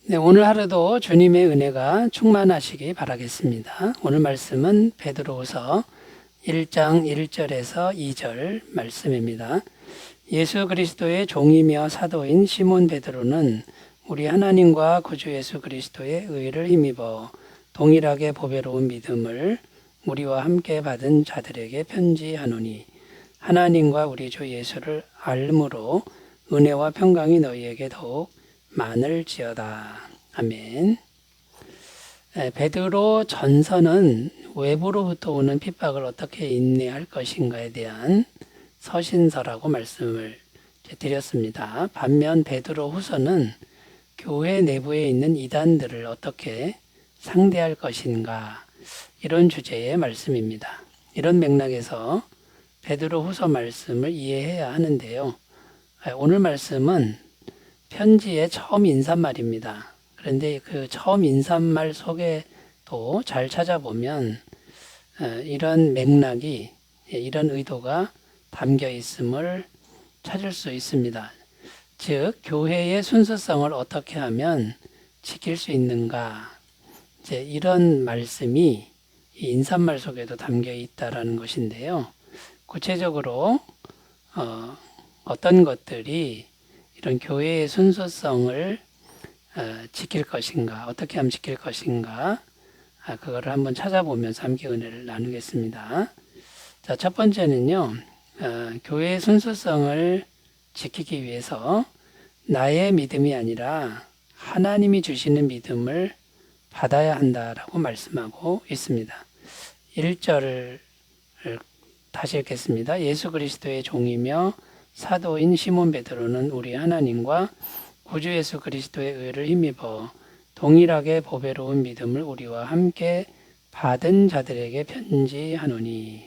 네, 오늘 하루도 주님의 은혜가 충만하시기 바라겠습니다. 오늘 말씀은 베드로후서 1장 1절에서 2절 말씀입니다. 예수 그리스도의 종이며 사도인 시몬 베드로는 우리 하나님과 구주 예수 그리스도의 의를 힘입어 동일하게 보배로운 믿음을 우리와 함께 받은 자들에게 편지하노니 하나님과 우리 주 예수를 알므로 은혜와 평강이 너희에게 더욱 많을지어다. 아멘. 베드로 전서는 외부로부터 오는 핍박을 어떻게 인내할 것인가에 대한 서신서라고 말씀을 드렸습니다. 반면 베드로 후서는 교회 내부에 있는 이단들을 어떻게 상대할 것인가, 이런 주제의 말씀입니다. 이런 맥락에서 베드로 후서 말씀을 이해해야 하는데요. 오늘 말씀은 편지의 처음 인사말입니다. 그런데 그 처음 인사말 속에도 잘 찾아보면 이런 맥락이, 이런 의도가 담겨 있음을 찾을 수 있습니다. 즉, 교회의 순수성을 어떻게 하면 지킬 수 있는가, 이런 말씀이 이 인사말 속에도 담겨 있다라는 것인데요. 구체적으로 어떤 것들이 이런 교회의 순수성을 지킬 것인가, 어떻게 하면 지킬 것인가, 그거를 한번 찾아보면서 함께 은혜를 나누겠습니다. 자, 첫 번째는요, 교회의 순수성을 지키기 위해서 나의 믿음이 아니라 하나님이 주시는 믿음을 받아야 한다라고 말씀하고 있습니다. 1절을 다시 읽겠습니다. 예수 그리스도의 종이며 사도인 시몬 베드로는 우리 하나님과 구주 예수 그리스도의 의를 힘입어 동일하게 보배로운 믿음을 우리와 함께 받은 자들에게 편지하노니.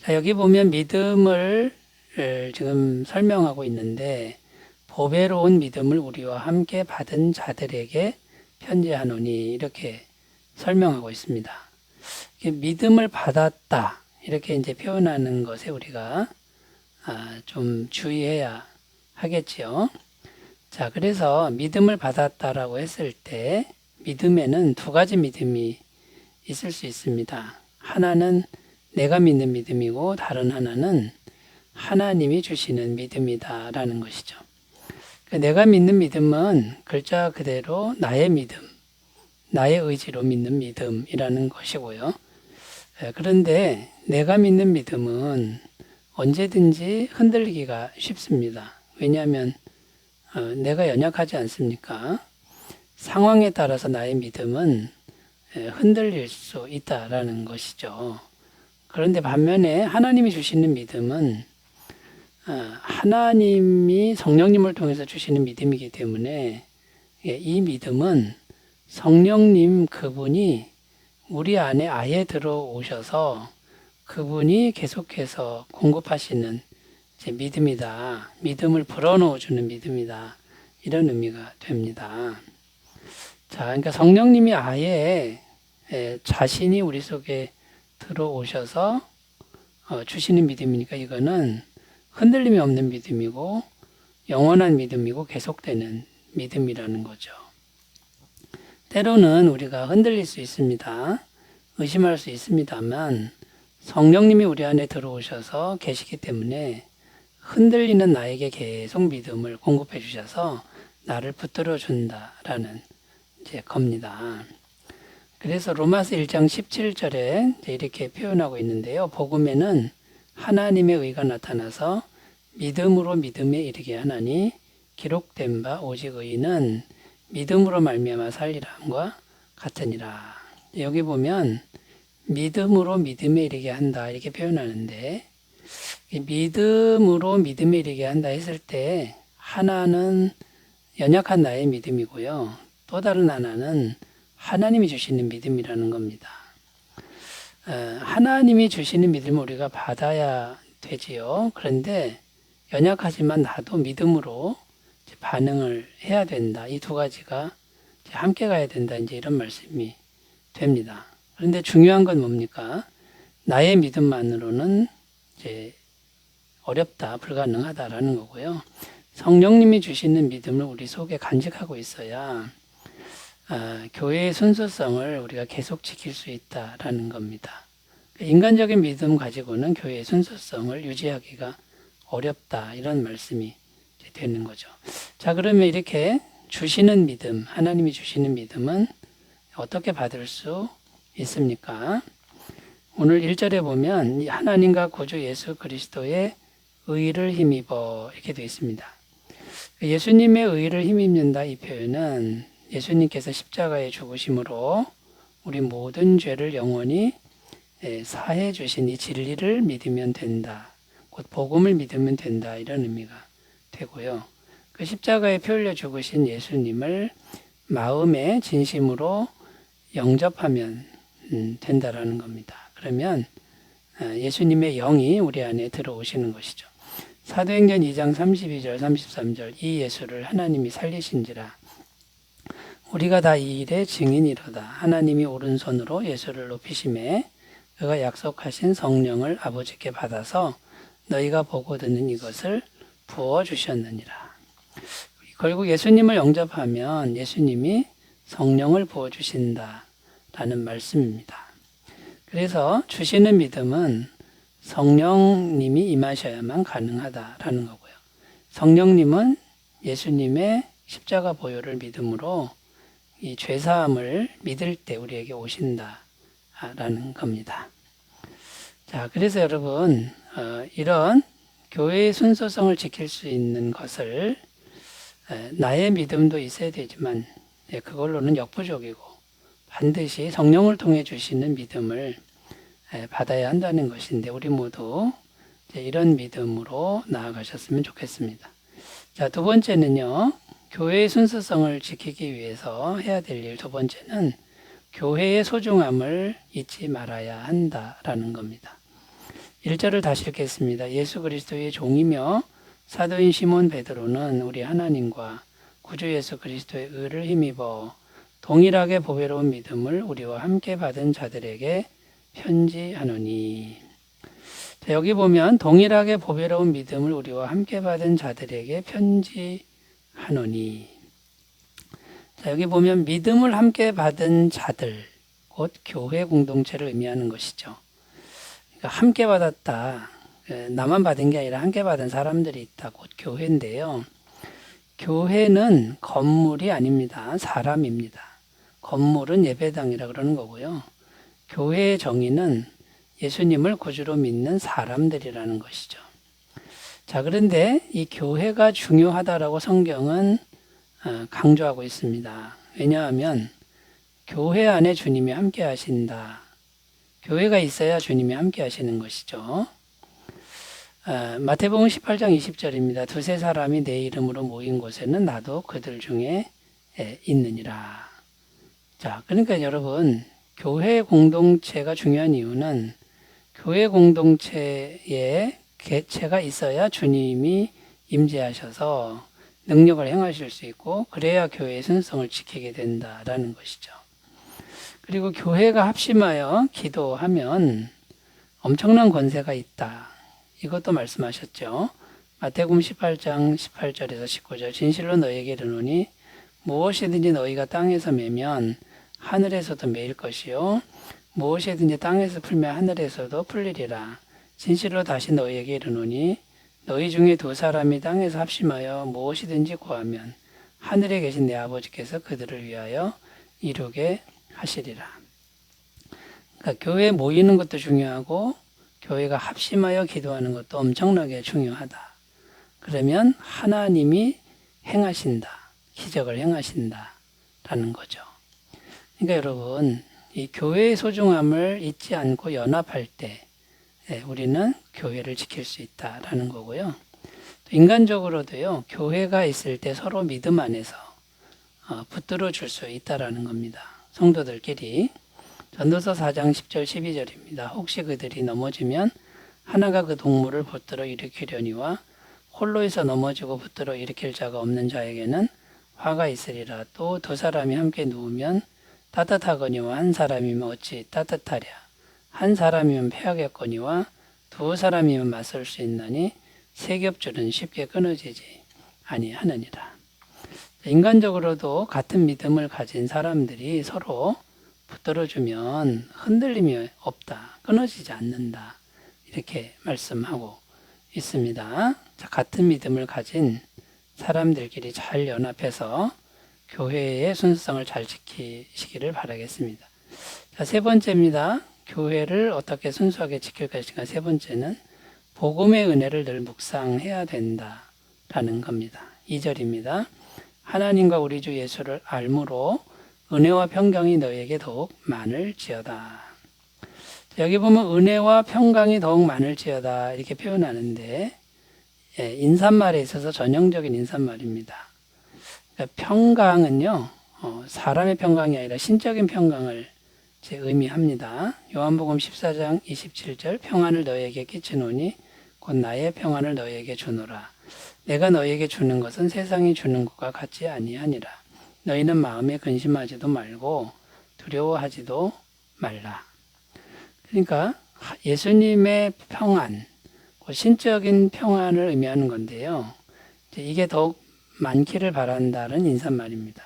자, 여기 보면 믿음을 지금 설명하고 있는데, 보배로운 믿음을 우리와 함께 받은 자들에게 편지하노니, 이렇게 설명하고 있습니다. 믿음을 받았다, 이렇게 이제 표현하는 것에 우리가 좀 주의해야 하겠지요. 자, 그래서 믿음을 받았다라고 했을 때 믿음에는 두 가지 믿음이 있을 수 있습니다. 하나는 내가 믿는 믿음이고 다른 하나는 하나님이 주시는 믿음이다라는 것이죠. 내가 믿는 믿음은 글자 그대로 나의 믿음, 나의 의지로 믿는 믿음이라는 것이고요. 그런데 내가 믿는 믿음은 언제든지 흔들리기가 쉽습니다. 왜냐하면 내가 연약하지 않습니까? 상황에 따라서 나의 믿음은 흔들릴 수 있다라는 것이죠. 그런데 반면에 하나님이 주시는 믿음은 하나님이 성령님을 통해서 주시는 믿음이기 때문에 이 믿음은 성령님 그분이 우리 안에 아예 들어오셔서 그분이 계속해서 공급하시는 믿음이다. 믿음을 불어넣어주는 믿음이다. 이런 의미가 됩니다. 자, 그러니까 성령님이 아예 자신이 우리 속에 들어오셔서 주시는 믿음이니까 이거는 흔들림이 없는 믿음이고 영원한 믿음이고 계속되는 믿음이라는 거죠. 때로는 우리가 흔들릴 수 있습니다. 의심할 수 있습니다만 성령님이 우리 안에 들어오셔서 계시기 때문에 흔들리는 나에게 계속 믿음을 공급해 주셔서 나를 붙들어 준다라는 겁니다. 그래서 로마서 1장 17절에 이렇게 표현하고 있는데요. 복음에는 하나님의 의가 나타나서 믿음으로 믿음에 이르게 하나니 기록된 바 오직 의는 믿음으로 말미암아 살리라 함과 같으니라. 여기 보면 믿음으로 믿음에 이르게 한다, 이렇게 표현하는데, 믿음으로 믿음에 이르게 한다 했을 때 하나는 연약한 나의 믿음이고요. 또 다른 하나는 하나님이 주시는 믿음이라는 겁니다. 하나님이 주시는 믿음을 우리가 받아야 되지요. 그런데 연약하지만 나도 믿음으로 반응을 해야 된다. 이 두 가지가 함께 가야 된다. 이런 말씀이 됩니다. 그런데 중요한 건 뭡니까? 나의 믿음만으로는 어렵다, 불가능하다라는 거고요. 성령님이 주시는 믿음을 우리 속에 간직하고 있어야 교회의 순수성을 우리가 계속 지킬 수 있다라는 겁니다. 인간적인 믿음 가지고는 교회의 순수성을 유지하기가 어렵다, 이런 말씀이 되는 거죠. 자, 그러면 이렇게 주시는 믿음, 하나님이 주시는 믿음은 어떻게 받을 수 있습니까? 오늘 1절에 보면 하나님과 구주 예수 그리스도의 의를 힘입어, 이렇게 되어 있습니다. 예수님의 의를 힘입는다, 이 표현은 예수님께서 십자가에 죽으심으로 우리 모든 죄를 영원히 사해 주신 이 진리를 믿으면 된다, 곧 복음을 믿으면 된다, 이런 의미가 되고요. 그 십자가에 피 흘려 죽으신 예수님을 마음의 진심으로 영접하면 된다라는 겁니다. 그러면 예수님의 영이 우리 안에 들어오시는 것이죠. 사도행전 2장 32절 33절 이 예수를 하나님이 살리신지라 우리가 다 이 일의 증인이로다. 하나님이 오른손으로 예수를 높이심에 그가 약속하신 성령을 아버지께 받아서 너희가 보고 듣는 이것을 부어주셨느니라. 결국 예수님을 영접하면 예수님이 성령을 부어주신다라는 말씀입니다. 그래서 주시는 믿음은 성령님이 임하셔야만 가능하다라는 거고요. 성령님은 예수님의 십자가 보혈을 믿음으로 이 죄사함을 믿을 때 우리에게 오신다라는 겁니다. 자, 그래서 여러분 이런 교회의 순수성을 지킬 수 있는 것을 나의 믿음도 있어야 되지만 그걸로는 역부족이고 반드시 성령을 통해 주시는 믿음을 받아야 한다는 것인데 우리 모두 이런 믿음으로 나아가셨으면 좋겠습니다. 자, 두 번째는요. 교회의 순수성을 지키기 위해서 해야 될 일 두 번째는 교회의 소중함을 잊지 말아야 한다라는 겁니다. 1절을 다시 읽겠습니다. 예수 그리스도의 종이며 사도인 시몬 베드로는 우리 하나님과 구주 예수 그리스도의 의를 힘입어 동일하게 보배로운 믿음을 우리와 함께 받은 자들에게 편지하노니. 자, 여기 보면 동일하게 보배로운 믿음을 우리와 함께 받은 자들에게 편지하노니. 자, 여기 보면 믿음을 함께 받은 자들, 곧 교회 공동체를 의미하는 것이죠. 그러니까 함께 받았다. 나만 받은 게 아니라 함께 받은 사람들이 있다. 곧 교회인데요. 교회는 건물이 아닙니다. 사람입니다. 건물은 예배당이라 그러는 거고요. 교회의 정의는 예수님을 구주로 믿는 사람들이라는 것이죠. 자, 그런데 이 교회가 중요하다라고 성경은 강조하고 있습니다. 왜냐하면 교회 안에 주님이 함께 하신다. 교회가 있어야 주님이 함께 하시는 것이죠. 마태복음 18장 20절입니다. 두세 사람이 내 이름으로 모인 곳에는 나도 그들 중에 있느니라. 자, 그러니까 여러분, 교회 공동체가 중요한 이유는 교회 공동체에 개체가 있어야 주님이 임재하셔서 능력을 행하실 수 있고 그래야 교회의 순성을 지키게 된다라는 것이죠. 그리고 교회가 합심하여 기도하면 엄청난 권세가 있다. 이것도 말씀하셨죠. 마태복음 18장 18절에서 19절 진실로 너희에게 이르노니 무엇이든지 너희가 땅에서 매면 하늘에서도 매일 것이요 무엇이든지 땅에서 풀면 하늘에서도 풀리리라. 진실로 다시 너희에게 이르노니 너희 중에 두 사람이 땅에서 합심하여 무엇이든지 구하면 하늘에 계신 내 아버지께서 그들을 위하여 이루게 하시리라. 그러니까 교회에 모이는 것도 중요하고 교회가 합심하여 기도하는 것도 엄청나게 중요하다. 그러면 하나님이 행하신다. 기적을 행하신다라는 거죠. 그러니까 여러분, 이 교회의 소중함을 잊지 않고 연합할 때 우리는 교회를 지킬 수 있다라는 거고요. 또 인간적으로도요, 교회가 있을 때 서로 믿음 안에서 붙들어 줄 수 있다라는 겁니다. 성도들끼리. 전도서 4장 10절 12절입니다. 혹시 그들이 넘어지면 하나가 그 동물을 붙들어 일으키려니와 홀로에서 넘어지고 붙들어 일으킬 자가 없는 자에게는 화가 있으리라. 또 두 사람이 함께 누우면 따뜻하거니와 한 사람이면 어찌 따뜻하랴. 한 사람이면 패하겠거니와 두 사람이면 맞설 수 있나니 세 겹줄은 쉽게 끊어지지 아니하느니라. 인간적으로도 같은 믿음을 가진 사람들이 서로 붙들어주면 흔들림이 없다, 끊어지지 않는다, 이렇게 말씀하고 있습니다. 자, 같은 믿음을 가진 사람들끼리 잘 연합해서 교회의 순수성을 잘 지키시기를 바라겠습니다. 자, 세 번째입니다. 교회를 어떻게 순수하게 지킬 것인가. 세 번째는 복음의 은혜를 늘 묵상해야 된다라는 겁니다. 2절입니다. 하나님과 우리 주 예수를 알므로 은혜와 평강이 너에게 더욱 많을지어다. 여기 보면 은혜와 평강이 더욱 많을지어다 이렇게 표현하는데, 인사말에 있어서 전형적인 인사말입니다. 그러니까 평강은요, 사람의 평강이 아니라 신적인 평강을 의미합니다. 요한복음 14장 27절, 평안을 너희에게 끼치노니 곧 나의 평안을 너희에게 주노라. 내가 너희에게 주는 것은 세상이 주는 것과 같지 아니하니라. 너희는 마음에 근심하지도 말고 두려워하지도 말라. 그러니까 예수님의 평안, 신적인 평안을 의미하는 건데요. 이게 더욱 많기를 바란다는 인사말입니다.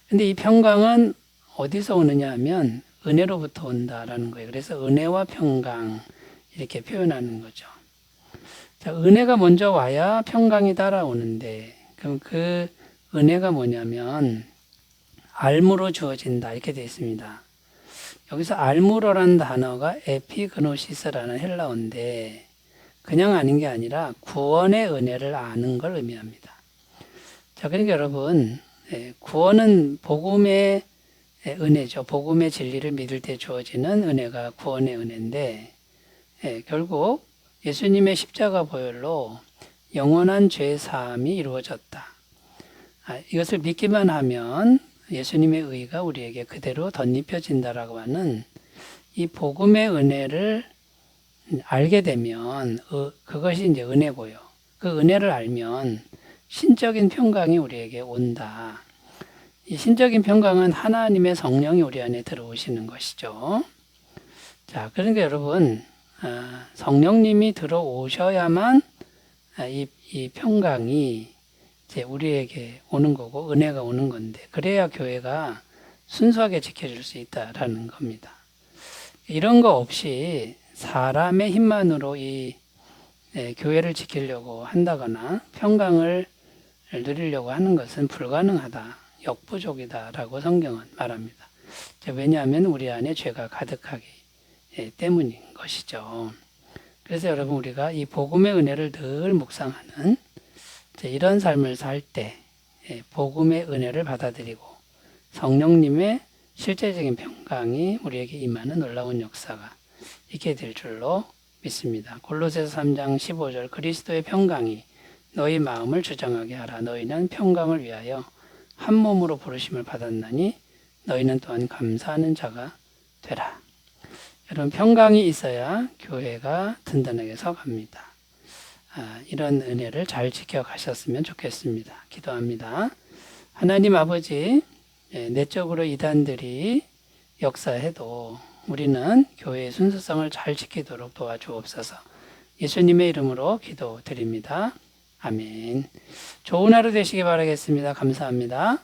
근데 이 평강은 어디서 오느냐 하면 은혜로부터 온다라는 거예요. 그래서 은혜와 평강 이렇게 표현하는 거죠. 자, 은혜가 먼저 와야 평강이 따라오는데, 그럼 그 은혜가 뭐냐면 알무로 주어진다 이렇게 되어 있습니다. 여기서 알무로라는 단어가 에피그노시스라는 헬라어인데 그냥 아는 게 아니라 구원의 은혜를 아는 걸 의미합니다. 자, 그러니까 여러분, 구원은 복음의 은혜죠. 복음의 진리를 믿을 때 주어지는 은혜가 구원의 은혜인데, 결국 예수님의 십자가 보혈로 영원한 죄 사함이 이루어졌다. 이것을 믿기만 하면 예수님의 의가 우리에게 그대로 덧입혀진다라고 하는 이 복음의 은혜를 알게 되면 그것이 이제 은혜고요. 그 은혜를 알면 신적인 평강이 우리에게 온다. 이 신적인 평강은 하나님의 성령이 우리 안에 들어오시는 것이죠. 자, 그러니까 여러분, 성령님이 들어오셔야만 이 평강이 이제 우리에게 오는 거고 은혜가 오는 건데, 그래야 교회가 순수하게 지켜질 수 있다라는 겁니다. 이런 거 없이 사람의 힘만으로 이 교회를 지키려고 한다거나 평강을 누리려고 하는 것은 불가능하다, 역부족이다라고 성경은 말합니다. 왜냐하면 우리 안에 죄가 가득하기 때문인 것이죠. 그래서 여러분, 우리가 이 복음의 은혜를 늘 묵상하는 이런 삶을 살 때 복음의 은혜를 받아들이고 성령님의 실제적인 평강이 우리에게 임하는 놀라운 역사가 있게 될 줄로 믿습니다. 골로새서 3장 15절, 그리스도의 평강이 너희 마음을 주장하게 하라. 너희는 평강을 위하여 한 몸으로 부르심을 받았나니 너희는 또한 감사하는 자가 되라. 여러분, 평강이 있어야 교회가 든든하게 서갑니다. 이런 은혜를 잘 지켜가셨으면 좋겠습니다. 기도합니다. 하나님 아버지, 내적으로 이단들이 역사해도 우리는 교회의 순수성을 잘 지키도록 도와주옵소서. 예수님의 이름으로 기도드립니다. 아멘. 좋은 하루 되시기 바라겠습니다. 감사합니다.